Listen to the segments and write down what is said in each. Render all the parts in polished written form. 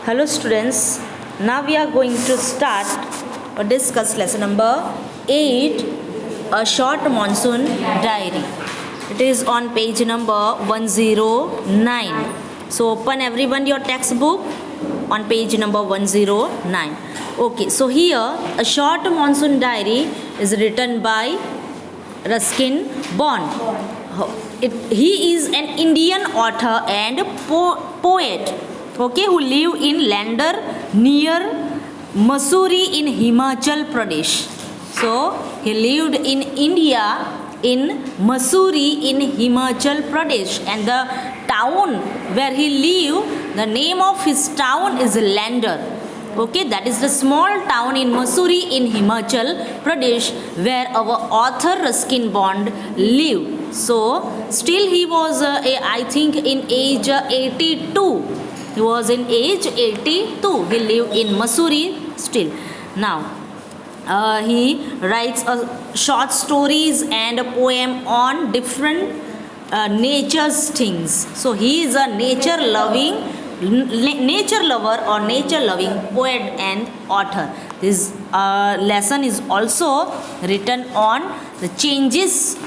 Hello students, now we are going to start or discuss lesson number 8, a short monsoon diary. It is on page number 109. So open everyone your textbook on page number 109. Okay, so here a short monsoon diary is written by Ruskin Bond. He is an Indian author and poet, okay, who live in Lander near Mussoorie in Himachal Pradesh. So he lived in India in Mussoorie in Himachal Pradesh, and the town where he lived, the name of his town is Lander. Okay, that is the small town in Mussoorie in Himachal Pradesh where our author Ruskin Bond lived. So still he was I think in age 82. He was in age 82. He lived in Mussoorie still. Now he writes short stories and a poem on different nature's things. So he is a nature lover or nature loving poet and author. This lesson is also written on the changes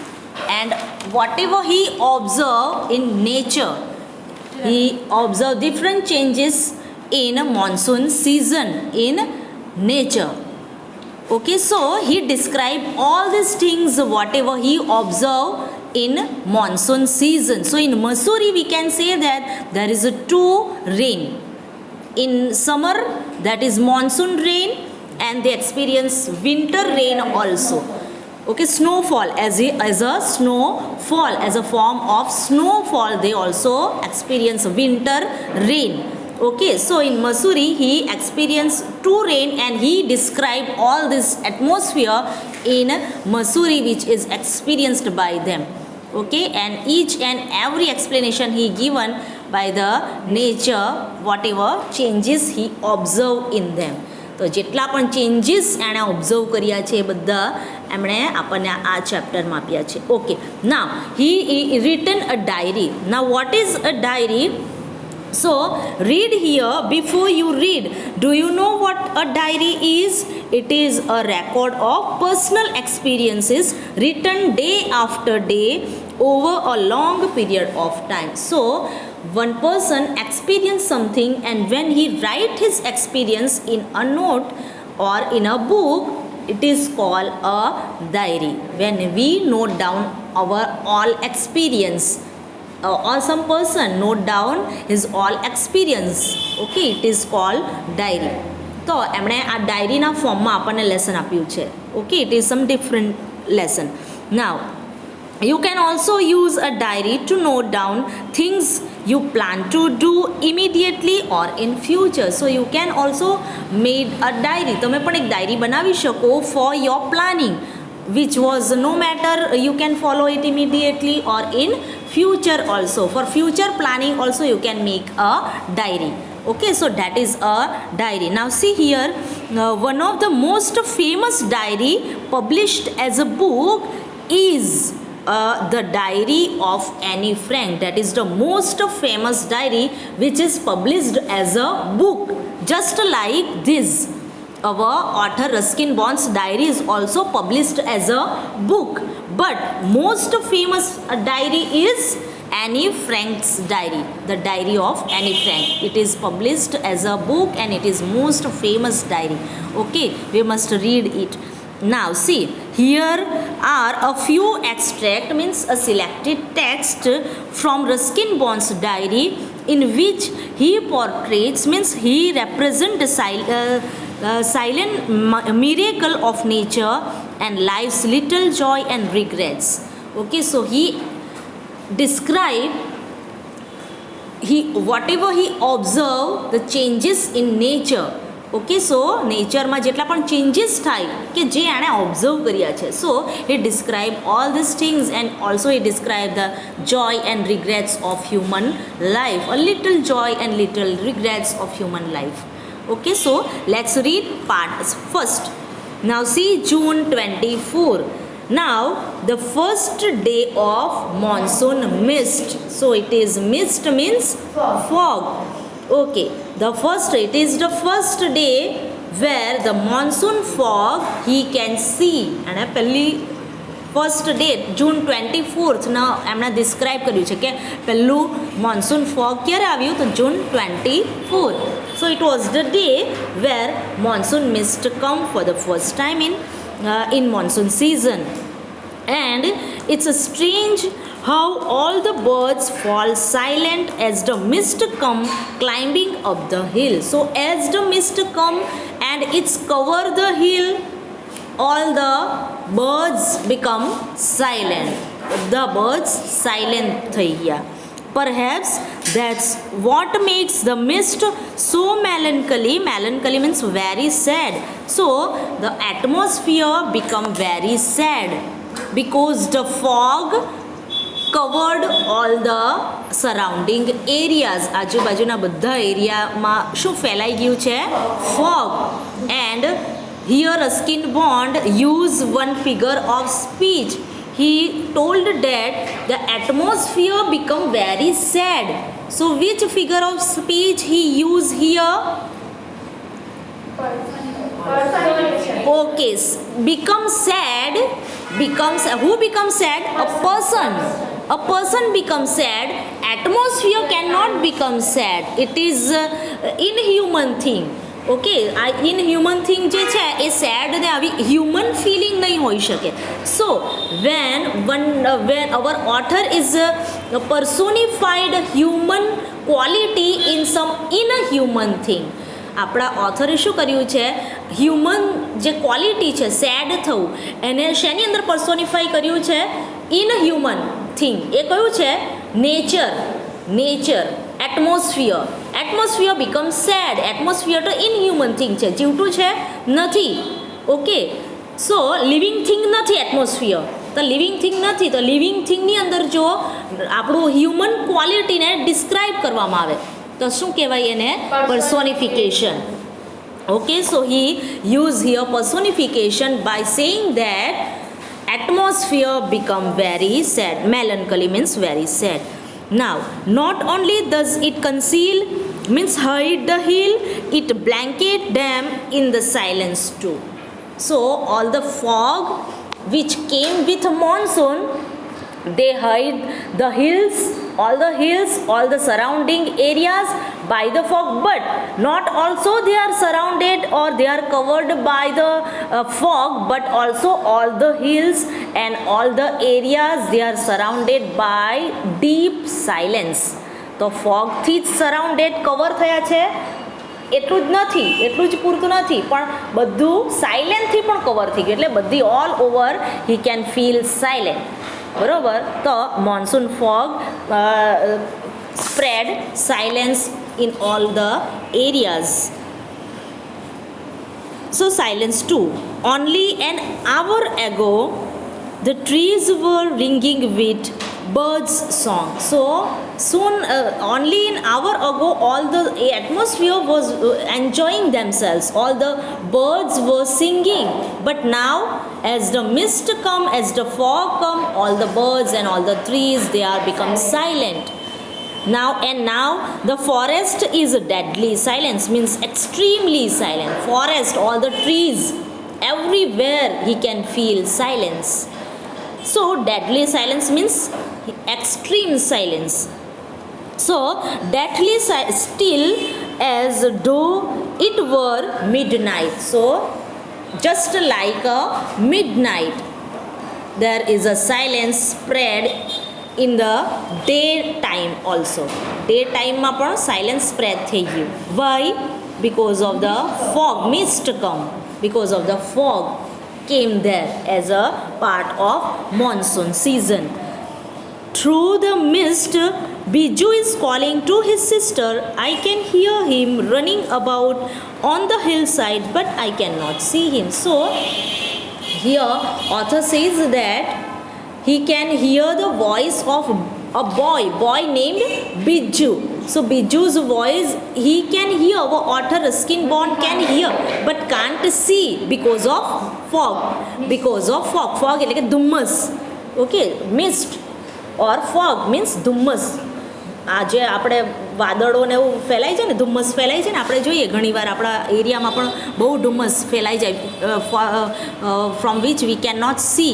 and whatever he observed in nature. He observed different changes in a monsoon season in nature. Okay, so he described all these things whatever he observed in monsoon season. So in Mussoorie we can say that there is a two rain. In summer that is monsoon rain, and they experience winter rain also. Okay, snowfall as a snowfall, as a form of snowfall, they also experience winter rain. Okay, so in Mussoorie he experienced two rain and he described all this atmosphere in Mussoorie which is experienced by them. Okay, and each and every explanation he given by the nature, whatever changes he observed in them. તો જેટલા પણ changes એણે observe કર્યા છે એ બધા એમણે આપણને આ ચેપ્ટરમાં આપ્યા છે. Okay, now he return a diary. Now what is a diary? So read here before you read. Do you know what a diary is? It is a record of personal experiences written day after day over a long period of time. So one person experienced something, and when he write his experience in a note or in a book, it is called a diary. When we note down our all experience, or some person note down his all experience, okay, it is called diary. તો એમણે આ ડાયરીના ફોર્મમાં આપણને lesson આપ્યું છે. Okay, it is some different lesson. Now you can also use a diary to note down things you plan to do immediately or in future. So you can also make a diary. તમે પણ એક diary બનાવી શકો for your planning, which was no matter you can follow it immediately or in future also. For future planning also you can make a diary. Okay, so that is a diary. Now see here, one of the most famous diary published as a book is the Diary of Anne Frank. That is the most famous diary which is published as a book. Just like this, our author Ruskin Bond's diary is also published as a book. But most famous diary is Anne Frank's diary, the Diary of Anne Frank. It is published as a book and it is most famous diary. Okay, we must read it. Now see, here are a few extract, means a selected text from Ruskin Bond's diary, in which he portrays, means he represents the silent miracle of nature and life's little joy and regrets. Okay, so he described whatever he observed, the changes in nature. Okay, so નેચરમાં જેટલા પણ changes થાય કે જે એણે observe કર્યા છે, so he describe all this things and also he describe the joy and regrets of human life, a little joy and little regrets of human life. Okay, so let's read part first. Now see June 24. Now the first day of monsoon mist. So it is mist means fog. Okay, it is the first day where the monsoon fog he can see. અને પહેલી first date જૂન 24 એમણે describe કર્યું છે કે પહેલું monsoon fog ક્યારે આવ્યું તો June 24. So it was the day where monsoon mist come for the first time in monsoon season. And it's a strange how all the birds fall silent as the mist come climbing up the hill. So as the mist come and it's cover the hill, all the birds become silent. The birds silent થઈ ગયા. Perhaps that's what makes the mist so melancholy. Melancholy means very sad. So the atmosphere become very sad because the fog covered all the surrounding areas. આજુબાજુના બધા એરિયામાં શું ફેલાઈ ગયું છે? Fog. And here Ruskin Bond used one figure of speech. He told that the atmosphere become very sad. So which figure of speech he used here? Okay, become sad. Who becomes sad? A person. A person becomes sad. Atmosphere cannot become sad. It is inhuman thing. Okay, આ ઇનહ્યુમન thing જે છે એ sad ને આવી human feeling નહીં હોઈ શકે. So when our author is personified human quality in some inhuman thing. આપણા ઓથરે શું કર્યું છે? હ્યુમન જે ક્વોલિટી છે સેડ થવું એને શેની અંદર પર્સોનિફાઈ કર્યું છે? ઇનહ્યુમન થિંગ. એ કયું છે? Nature. Atmosphere become sad. Atmosphere તો ઇનહ્યુમન થિંગ છે, જીવતું છે નથી. ઓકે, સો લિવિંગ થિંગ નથી એટમોસ્ફિયર, તો લિવિંગ થિંગ નથી. તો લિવિંગ થિંગની અંદર જો આપણું હ્યુમન ક્વોલિટીને ડિસ્ક્રાઇબ કરવામાં આવે તો શું કહેવાય એને? Personification. Okay, so he use here personification by saying that atmosphere become very sad. Melancholy means very sad. Now, not only does it conceal, means hide the hill, it blanket them in the silence too. So, all the fog which came with monsoon, they hide the hills, all the surrounding areas by the fog, but not also they are surrounded or they are covered by the fog, but also all the hills and all the areas they are surrounded by deep silence. તો fog થી જ surrounded cover થયા છે એટલું જ નથી, એટલું જ પૂરતું નથી, પણ બધું સાયલેન્ટથી પણ કવર થઈ ગયું, એટલે બધી all over he can feel silent. બરોબર? તો monsoon fog spread silence in all the areas. So silence too. Only an hour ago the trees were ringing with birds song. So soon, only an hour ago, all the atmosphere was enjoying themselves, all the birds were singing, but now as the mist come, as the fog come, all the birds and all the trees, they are become silent. Now the forest is deadly. Silence means extremely silent. Forest, all the trees, everywhere he can feel silence. So deadly silence means extreme silence. So deathly still as though it were midnight. So just like a midnight, there is a silence spread in the daytime also. Daytime માં પણ silence spread થઈ ગયું. Why? Because of the fog, mist come. Because of the fog came there as a part of monsoon season. Through the mist, Biju is calling to his sister. I can hear him running about on the hillside, but I cannot see him. So here author says that he can hear the voice of a boy named Biju. So Biju's voice he can hear, or author Ruskin Bond can hear, but can't see because of fog. Fog એટલે કે ધુમ્મસ. Okay, mist or fog means ધુમ્મસ. આ જે આપણે વાદળો ને એવું ફેલાય છે ને, ધુમ્મસ ફેલાય છે ને, આપણે જોઈએ ઘણીવાર આપણા એરિયામાં પણ બહુ ધુમ્મસ ફેલાઈ જાય, from which we can not see,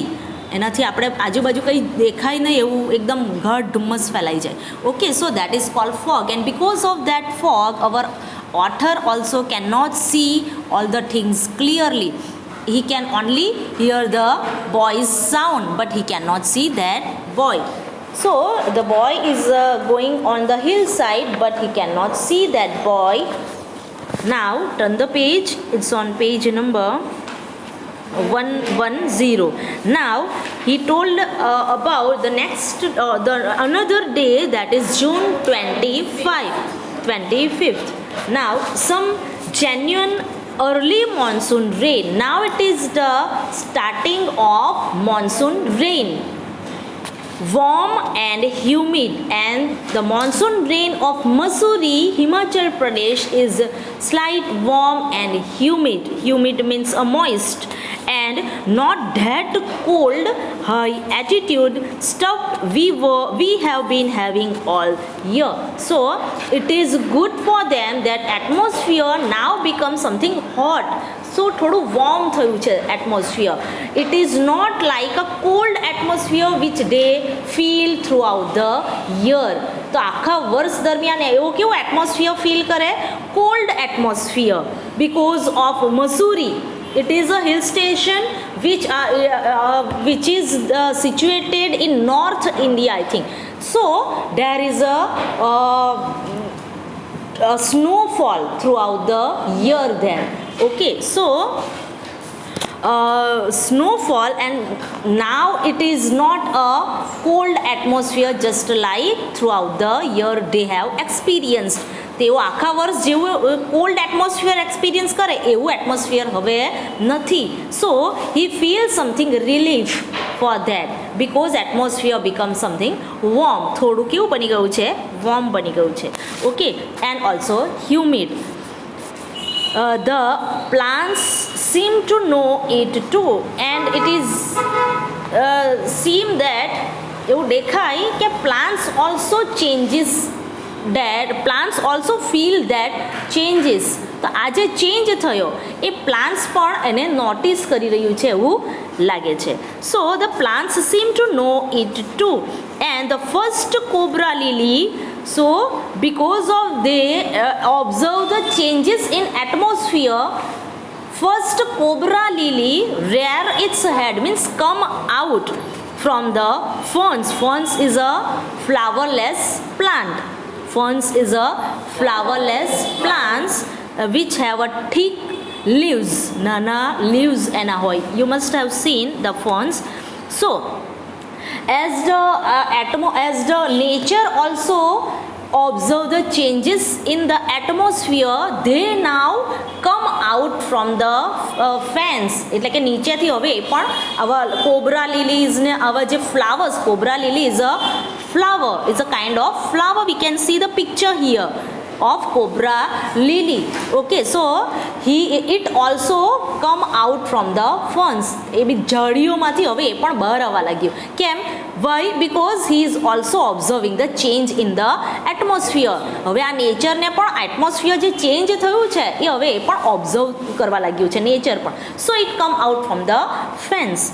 એનાથી આપણે આજુબાજુ કંઈ દેખાય નહીં એવું એકદમ ઘટ ધુમ્મસ ફેલાઈ જાય. Okay, so that is called fog, and because of that fog our author also cannot see all the things clearly. He can only hear the boy's sound, but he cannot see that boy. So the boy is going on the hillside, but he cannot see that boy. Now turn the page, it's on page number 110. Now he told about the next another day, that is June 25th. Now some genuine early monsoon rain. Now it is the starting of monsoon rain, warm and humid, and the monsoon rain of Mussoorie, Himachal Pradesh is slight warm and humid. Humid means a moist, and not that cold high altitude stuff we have been having all year. So it is good for them that atmosphere now becomes something hot. So થોડું warm થયું છે atmosphere. It is not like a cold atmosphere which they feel throughout the year. તો આખા વર્ષ દરમિયાન એવું કેવું atmosphere feel કરે? Cold atmosphere, because of Mussoorie. It is a hill station which is situated in North India, I think. So there is a snowfall throughout the year there. Okay, so snowfall, and now it is not a cold atmosphere just like throughout the year they have experienced. તેઓ આખા વર્ષ જેવું cold atmosphere experience કરે એવું atmosphere હવે નથી. So he feel something relief for that, because atmosphere become something warm. થોડું કેવું બની ગયું છે? વોર્મ બની ગયું છે. Okay, and also humid. The plants seem to know it too, and it is seem that એવું દેખાય કે plants also changes, that plants also feel that changes. તો આ જે ચેન્જ થયો એ પ્લાન્ટ્સ પણ એને નોટિસ કરી રહ્યું છે એવું લાગે છે. So the plants seem to know it too, and the first cobra lily, so because of they observe the changes in atmosphere, first cobra lily rear its head, means come out from the ferns. Ferns is a flowerless plant. Ferns is a flowerless plants which have a thick leaves, nana leaves એના હોય. You must have seen the ferns. So as the nature also observe the changes in the atmosphere, they now come out from the fans. એટલે કે નીચેથી હવે એ પણ આવા cobra લીલીઝ ને આવા જે flowers, cobra lily is a flower, is a kind of flower. We can see the picture here of cobra lily. Okay, so it also come out from the ferns. એ બી જડીઓમાંથી હવે એ પણ બહાર આવવા લાગ્યું. કેમ? Why? Because he is also observing the change in the atmosphere. હવે આ નેચરને પણ atmosphere જે ચેન્જ થયું છે એ હવે એ પણ ઓબ્ઝર્વ કરવા લાગ્યું છે નેચર પણ. So it come out from the fence.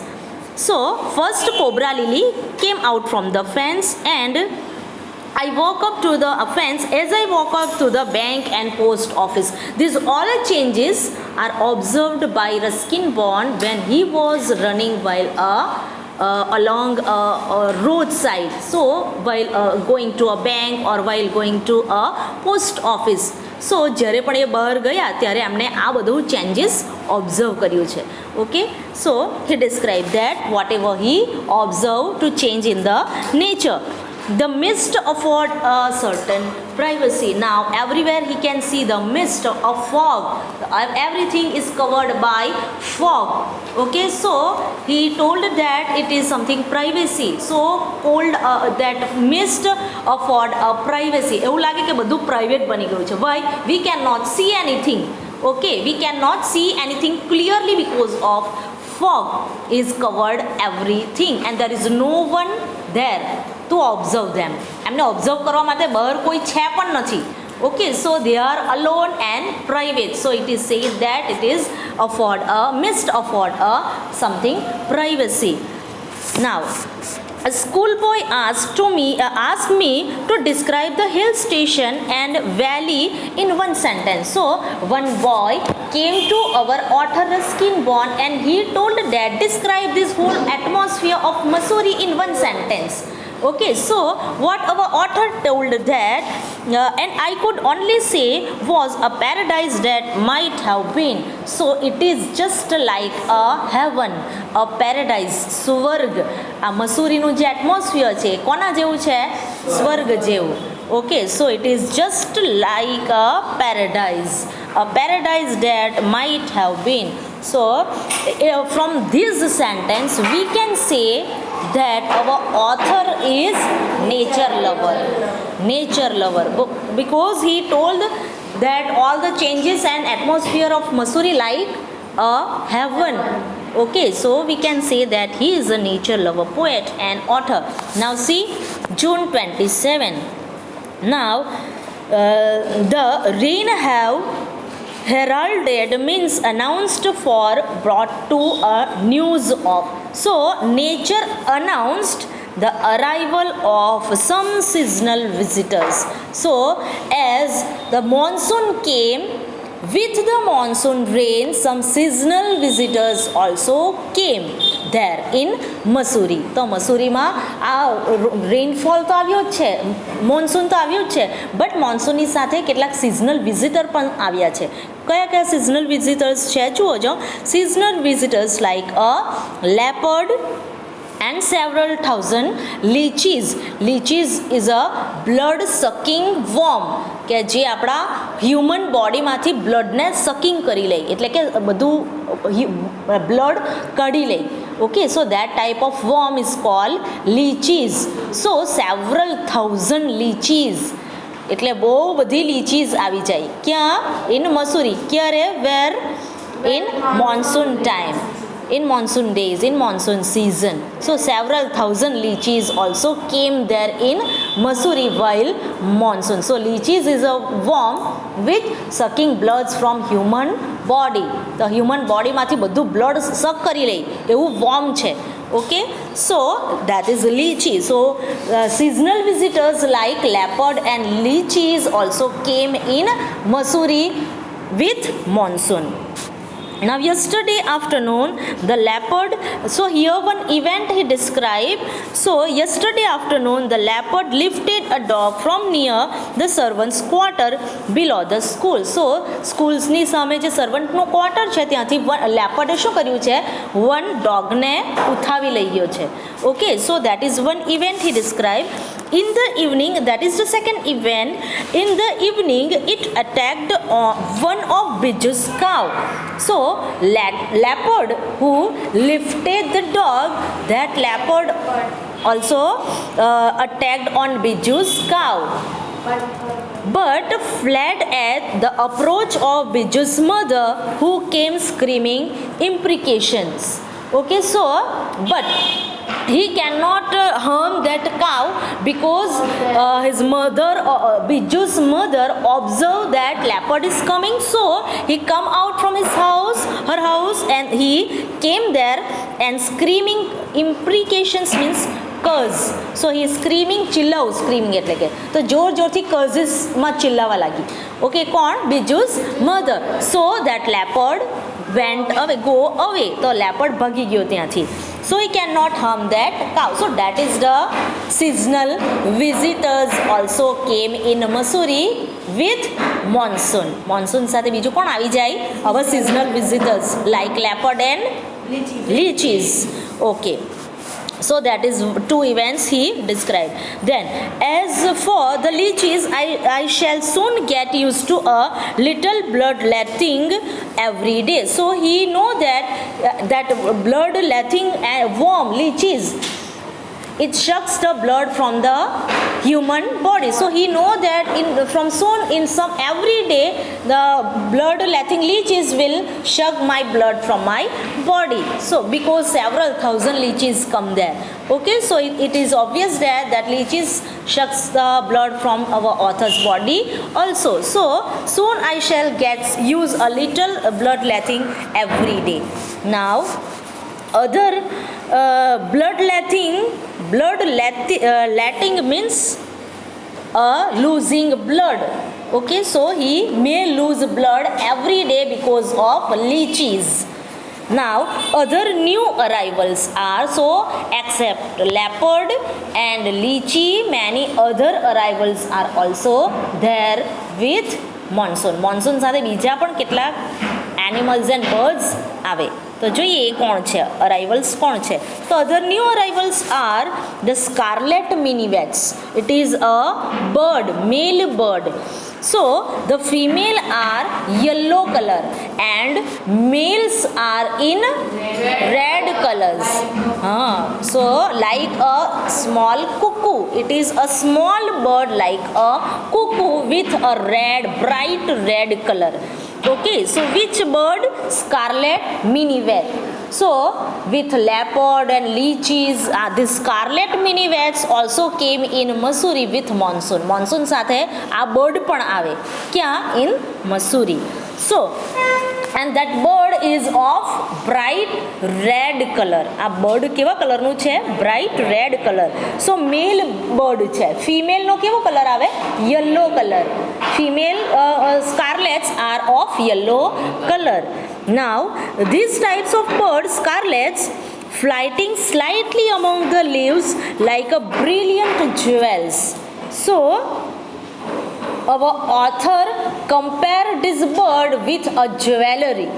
So first cobra lily came out from the fence, and I walk up to the fence. As I walk up to the bank and post office, these all changes are observed by Ruskin Bond when he was running while along a roadside. So while going to a bank or while going to a post office. સો જ્યારે પણ એ બહાર ગયા ત્યારે એમણે આ બધું changes observe કર્યું છે. Okay, so he describe that vote ever he observe to change in the nature. The mist afford a certain privacy. Now everywhere he can see the mist of fog. Everything is covered by fog. Okay, so he told that it is something privacy. So cold that mist afford a privacy. એવું લાગે કે બધું private બની ગયું છે. Why? We cannot see anything. Okay, we cannot see anything clearly because of fog is covered everything, and there is no one there. to observe them. એમને observe કરવા માટે બહાર કોઈ છે પણ નથી. Okay, so they are alone and private. So it is said that it is must afford something privacy. Now, a schoolboy asked me to describe the hill station and valley in one sentence. So one boy came to our author Ruskin Bond and he told that describe this whole atmosphere of Mussoorie in one sentence. Okay, so what our author told that, and I could only say, was a paradise that might have been. So it is just like a heaven, a paradise, સ્વર્ગ. આ મસૂરીનું જે atmosphere છે કોના જેવું છે? સ્વર્ગ જેવું. Okay, so it is just like a paradise that might have been. So from this sentence we can say that our author is nature lover because he told that all the changes and atmosphere of Mussoorie like a heaven. Okay, so we can say that he is a nature lover, poet and author. Now see, June 27. Now the rain have heralded means announced for brought to a news of. So nature announced the arrival of some seasonal visitors. So as the monsoon came, with the monsoon rain some seasonal visitors also came there in Mussoorie. તો મસૂરીમાં આ rainfall તો આવ્યો જ છે, monsoon તો આવ્યું જ છે, બટ મોન્સૂનની સાથે કેટલાક સિઝનલ વિઝિટર પણ આવ્યા છે. કયા કયા સિઝનલ વિઝિટર્સ છે જુઓ જો. Seasonal visitors like a leopard and several thousand leeches. Leeches is a blood sucking worm કે જે આપણા હ્યુમન બોડીમાંથી બ્લડને સકિંગ કરી લે, એટલે કે બધું બ્લડ કાઢી લે. Okay, so that type of worm is called leeches. So several thousand leeches એટલે બહુ બધી લીચીઝ આવી જાય. ક્યાં? ઇન મસૂરી. ક્યારે? Where? In monsoon time, in monsoon days, in monsoon season. So several thousand leeches also came there in Mussoorie while monsoon. So leeches is a worm which sucking bloods from human body. The human body માંથી બધું blood suck કરી લે એવું worm છે. Okay, so that is lychee. So seasonal visitors like leopard and leeches also came in Mussoorie with monsoon. Now yesterday afternoon the leopard, so here one event he described. So yesterday afternoon the leopard lifted a dog from near the servants quarter below the school. So schools ની સામે જે સર્વન્ટનું quarter છે ત્યાંથી લેપર્ડે શું કર્યું છે? One ડોગને ઉઠાવી લઈ ગયો છે. Okay, so that is one event he described. In the evening, that is the second event, in the evening it attacked one of Biju's cow. So leopard who lifted the dog, that leopard also attacked on Biju's cow, but fled at the approach of Biju's mother, who came screaming imprecations. Okay, so but he cannot harm that cow because his mother, Biju's mother, observed that leopard is coming. So he come out from his house, her house, and he came there and screaming imprecations means curse. So he is screaming, ચિલ્લાવું, screaming એટલે કે તો જોર જોરથી curses-માં ચિલ્લાવા લાગી. Okay, કોણ? Biju's mother. So that leopard went away, go away. તો leopard ભાગી ગયો ત્યાંથી. So he cannot harm that cow. So that is the seasonal visitors also came in Mussoorie with monsoon. Monsoon સાથે બીજું કોણ આવી જાય? Our seasonal visitors like leopard and leeches. Okay, so that is two events he described. Then as for the leeches, I shall soon get used to a little bloodletting every day. So he know that that bloodletting worm, leeches, it sucks the blood from the human body. So he know that from soon in some every day the blood letting leeches will suck my blood from my body. So because several thousand leeches come there. Okay, so it is obvious that leeches sucks the blood from our author's body also. So soon I shall use a little blood letting every day. Now other letting means losing blood. Okay, so he may lose blood every day because of leeches. Now other new arrivals are, so except leopard and lychee, many other arrivals are also there with monsoon. Monsoon સાથે બીજા પણ કેટલાક animals and birds આવે. તો જોઈએ એ કોણ છે, અરાઇવલ્સ કોણ છે? તો other new arrivals are the scarlet minivets. It is a bird, male bird. So the female are yellow color and males are in red colors. So like a small cuckoo, it is a small bird like a cuckoo with a bright red color. Okay, so which bird? Scarlet minivet. So with leopard and lychees, the scarlet minivets also came in Mussoorie with monsoon. Monsoon સાથે આ bird પણ આવે. ક્યાં? In Mussoorie. So and that bird is of bright red color. આ bird કેવા કલરનું છે? Bright red color. So male bird છે. Female નો કેવો કલર આવે? Yellow color. Female scarlets are of yellow color. Now these types of birds, scarlets, flighting slightly among the leaves like a brilliant jewels. So our author compared this bird with a jewelry.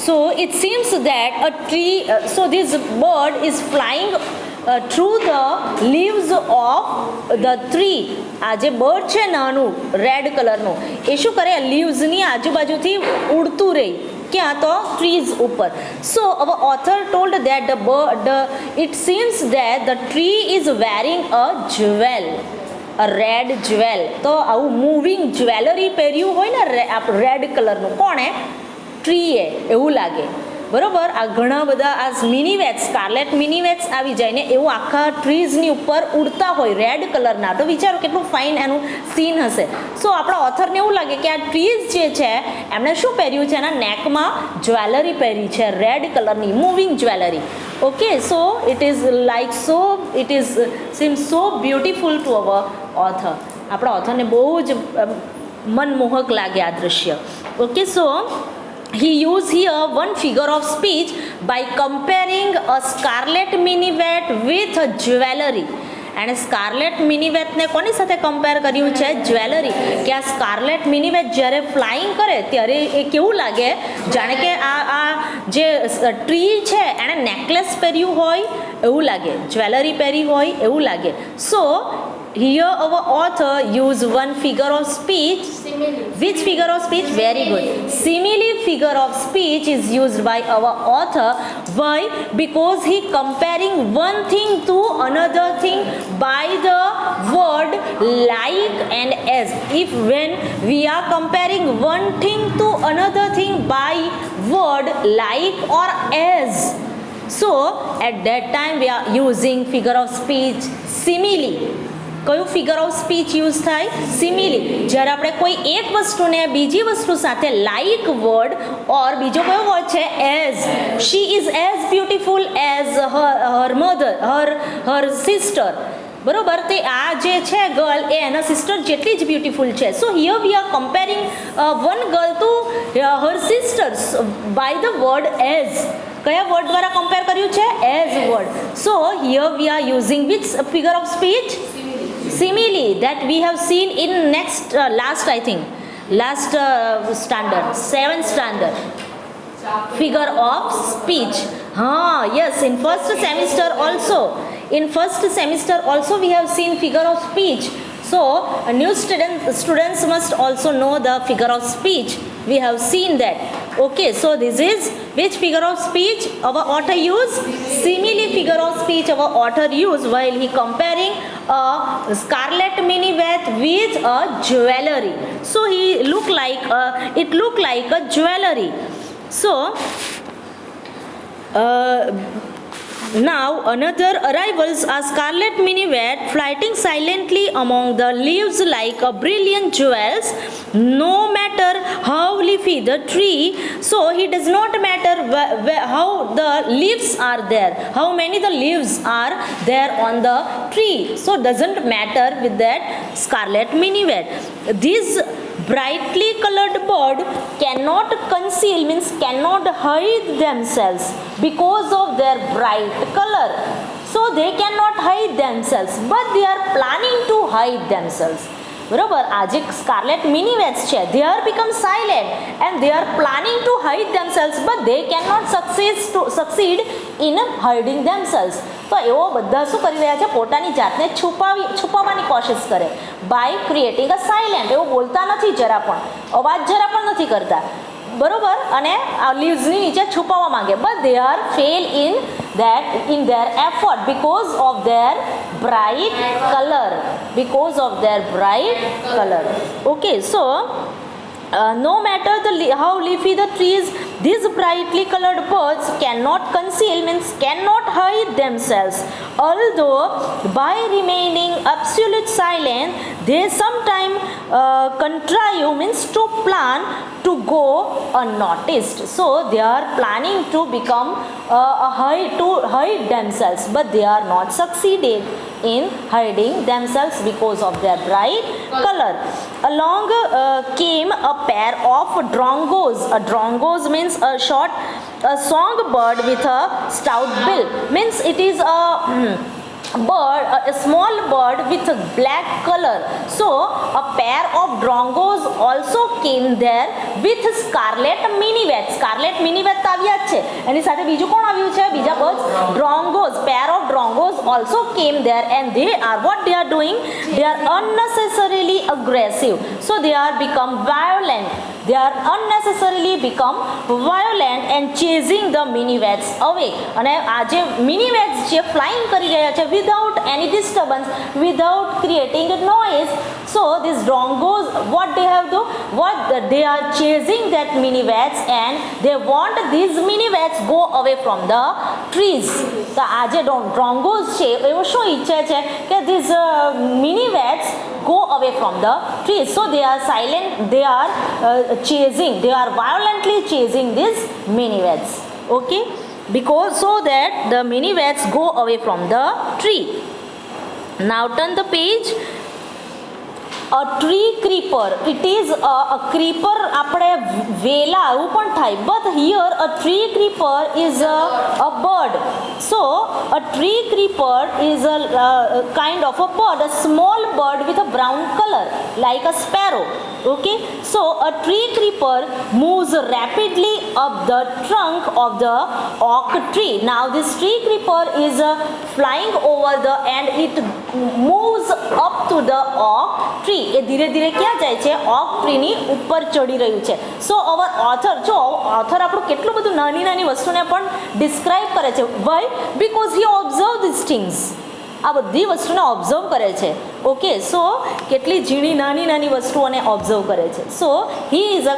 So it seems that a tree, so this bird is flying through the leaves of the tree. આ જે bird છે નાનું red કલરનું, એ શું કરે? લીવ્સની આજુબાજુથી ઉડતું રહે. ક્યાં? તો ટ્રીઝ ઉપર. સો our author told that it seems that the tree is wearing a jewel, a red jewel. તો આવું મૂવિંગ જ્વેલરી પહેર્યું હોય ને રેડ કલરનું, કોણે? ટ્રીએ, એવું લાગે. બરાબર. આ ઘણા બધા આ મિનીવેટ્સ, સ્કાર્લેટ મિનીવેટ્સ આવી જાય ને એવું આખા ટ્રીઝની ઉપર ઉડતા હોય રેડ કલરના. તો વિચારો કેટલું ફાઇન એનું સીન હશે. સો આપણા ઓથરને એવું લાગે કે આ ટ્રીઝ જે છે એમણે શું પહેર્યું છે? એના નેકમાં જ્વેલરી પહેરી છે રેડ કલરની, moving jewellery. Okay, so it is like so it is seem so beautiful to our author. આપણા ઓથરને બહુ જ મનમોહક લાગે આ દૃશ્ય. Okay, so he used here one figure of speech by comparing a scarlet minivet with a jewelry. એણે સ્કાર્લેટ મિનીવેટને કોની સાથે કમ્પેર કર્યું છે? જ્વેલરી. કે આ સ્કાર્લેટ મિનીવેટ જ્યારે ફ્લાઇંગ કરે ત્યારે એ કેવું લાગે? જાણે કે આ જે ટ્રી છે એણે નેકલેસ પહેર્યું હોય એવું લાગે, જ્વેલરી પહેરી હોય એવું લાગે. સો here our author used one figure of speech. Simile. Which figure of speech? Very good. Simile figure of speech is used by our author. Why? Because he comparing one thing to another thing by the word like and as. If when we are comparing one thing to another thing by word like or as, so at that time we are using figure of speech simile. કયું figure of speech use થાય? Simile. જ્યારે આપણે કોઈ એક વસ્તુને બીજી વસ્તુ સાથે લાઈક વર્ડ ઓર બીજો કયો વર્ડ છે? As. She is as beautiful as her mother, her sister. બરોબર. તે આ જે છે ગર્લ એ એના સિસ્ટર જેટલી જ બ્યુટિફુલ છે. So here we are comparing one girl to her sisters by the word as. કયા વર્ડ દ્વારા કમ્પેર કર્યું છે? As word. So here we are using which figure of speech? Simile, that we have seen in last I think last standard, 7th standard. Figure of speech. Yes, in first semester also we have seen figure of speech. So new students must also know the figure of speech. We have seen that. Okay, so this is which figure of speech our author used? simile figure of speech our author used while he comparing a scarlet minivet with a jewelry. So he looked like it looked like a jewelry. So now another arrivals are scarlet minivet flighting silently among the leaves like a brilliant jewels, no matter how leafy the tree. So he does not matter how the leaves are there, how many the leaves are there on the tree. So doesn't matter with that scarlet minivet. This brightly colored bird cannot conceal, means cannot hide themselves because of their bright color. So they cannot hide themselves, but they are planning to hide themselves. બરોબર, આ જે સ્કાર્લેટ મિનીવેટ્સ છે, they are become silent and they are planning to hide themselves, but they cannot succeed in hiding themselves. તો એવો બધા શું કરી રહ્યા છે, પોતાની જાતને છુપાવવાની કોશિશ કરે બાય ક્રિએટિંગ અ સાયલેન્ટ. એવું બોલતા નથી જરા પણ, અવાજ જરા પણ નથી કરતા, બરોબર, અને આ લીવ્સની નીચે છુપાવવા માંગે, but they are fail in their effort because of their bright color, because of their bright color. Okay, so no matter how leafy the trees, these brightly colored birds cannot conceal, means cannot hide themselves. Although by remaining absolute silent, they sometimes contrive, means to plan to go unnoticed. So they are planning to become to hide themselves, but they are not succeeded in hiding themselves because of their bright color. Along came a pair of drongos. A drongos means a songbird with a stout bill, means it is a small bird with a black color. So a pair of drongos also came there with scarlet minivet. Scarlet minivet તો આવ્યા જ છે, એની સાથે બીજું કોણ આવ્યું છે, બીજા birds, drongos. Pair of drongos also came there, and they are what they are doing, they are unnecessarily aggressive. So they are become violent, they are unnecessarily become violent and chasing the minivets away. અને આ જે minivets જે flying કરી રહ્યા છે without any disturbance, without creating a noise. So these drongos, what they have to, they are chasing that minivets and they want these minivets go away from the trees. તો આ જે drongos છે એવો શું ઈચ્છે છે કે these minivets go away from the trees. So they are silent, they are chasing, they are violently chasing these minivets. Okay, because so that the minivets go away from the tree. Now turn the page. A tree creeper, it is a creeper, આપણે વેલા એવું પણ થાય, but here a tree creeper is a bird. So a tree creeper is a kind of a bird, a small bird with a brown color like a sparrow. Okay, so a tree creeper moves rapidly up the trunk of the oak tree. Now this tree creeper is flying over the, and it moves up to the oak tree. એ ધીરે ધીરે ક્યાં જાય છે, okay ટ્રીની ઉપર ચડી રહ્યું છે. સો અવર author, જો ઓથર આપણું કેટલું બધું નાની નાની વસ્તુને પણ ડિસ્ક્રાઇબ કરે છે. Why? Because he observe this things. આ બધી વસ્તુને ઓબ્ઝર્વ કરે છે. ઓકે, સો કેટલી ઝીણી નાની નાની વસ્તુઓને ઓબ્ઝર્વ કરે છે. So he is a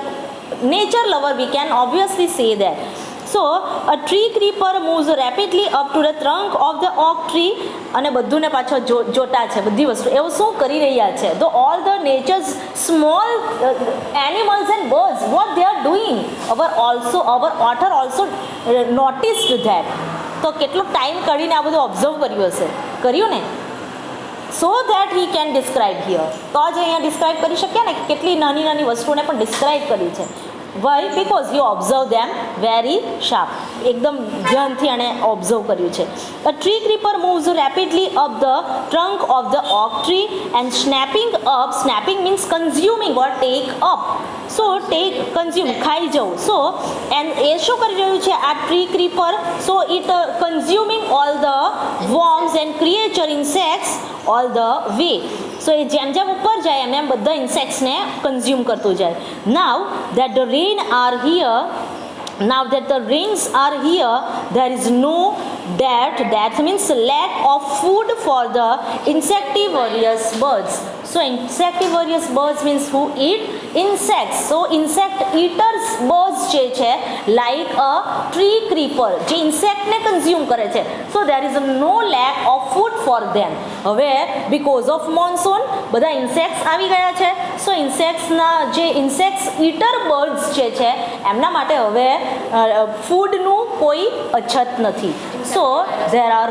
nature lover, we can obviously say that. So a tree creeper moves rapidly up to the trunk of the oak tree. અને બધુંને પાછો જોતા છે બધી વસ્તુ, એવું શું કરી રહ્યા છે. તો all the nature's small animals and birds, what they are doing, our author also noticed that. તો કેટલો ટાઈમ કાઢીને આ બધું ઓબ્ઝર્વ કર્યું હશે, કર્યું ને, so that he can describe here. તો જ અહીંયા ડિસ્ક્રાઇબ કરી શક્યા ને, કેટલી નાની નાની વસ્તુઓને પણ ડિસ્ક્રાઇબ કરી છે. Why? Because you observe them very sharp. એકદમ ધ્યાનથી આને ઓબ્ઝર્વ કર્યું છે. A tree creeper moves rapidly up the trunk of the oak tree and snapping means consuming or take up. So take, consume, ખાઈ જવું. So and એ શું કરી રહ્યું છે આ tree creeper? So it consuming all the worms and creature insects all the way. So એ જેમ જેમ ઉપર જાય એમ એમ બધા ઇન્સેક્ટ્સને કન્ઝ્યુમ કરતું જાય. Now that the rains are here, there is no that means lack of food for the insectivorous birds. So insectivorous birds means who eat insects. So insect eaters birds જે છે like a tree creeper જે ઇન્સેક્ટને consume કરે છે. So there is no lack of food for them. હવે because of monsoon બધા insects આવી ગયા છે. સો ઇન્સેક્ટ્સના જે ઇન્સેક્ટ્સ ઈટર બર્ડ્સ જે છે એમના માટે હવે ફૂડનું કોઈ અછત નથી. So there are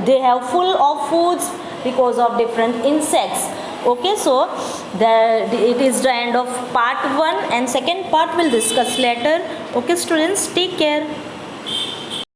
they have full of foods because of different insects. Okay, so it is the end of part 1 and second part we'll discuss later. Okay students, take care.